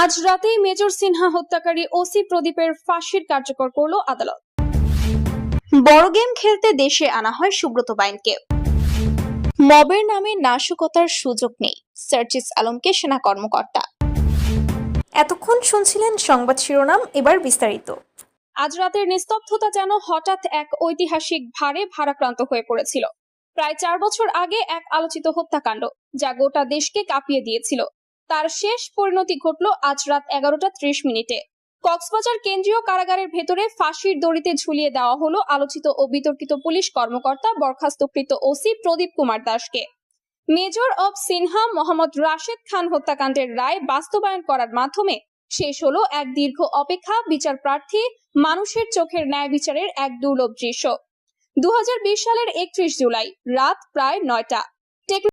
আজ রাতেই মেজর সিনহা হত্যাকারী ওসি প্রদীপের ফাঁসির কার্যকর করল আদালত। বড় গেম খেলতে দেশে আনা হয় সুব্রত বাইনকে। মবের নামে নাশকতার সুযোগ নেই, সার্জিস আলমকে সেনা কর্মকর্তা। এতক্ষণ শুনছিলেন সংবাদ শিরোনাম, এবার বিস্তারিত। আজ রাতের নিস্তব্ধতা যেন হঠাৎ এক ঐতিহাসিক ভারে ভারাক্রান্ত হয়ে পড়েছিল। প্রায় 4 বছর আগে এক আলোচিত হত্যাকাণ্ড যা গোটা দেশকে কাঁপিয়ে দিয়েছিল, তার শেষ পরিণতি ঘটল আজ রাত 11:30 কক্সবাজার কেন্দ্রীয় কারাগারের ভেতরে ফাঁসির দড়িতে ঝুলিয়ে দেওয়া হলো আলোচিত ও বিতর্কিত পুলিশ কর্মকর্তা বরখাস্তকৃত ওসি প্রদীপ কুমার দাসকে। মেজর অব সিনহা মোহাম্মদ রাশেদ খান হত্যাকাণ্ডের রায় বাস্তবায়ন করার মাধ্যমে শেষ হলো এক দীর্ঘ অপেক্ষা, বিচার প্রার্থী মানুষের চোখের ন্যায় বিচারের এক দুর্লভ দৃশ্য। 2020 সালের 31 জুলাই রাত প্রায় 9টা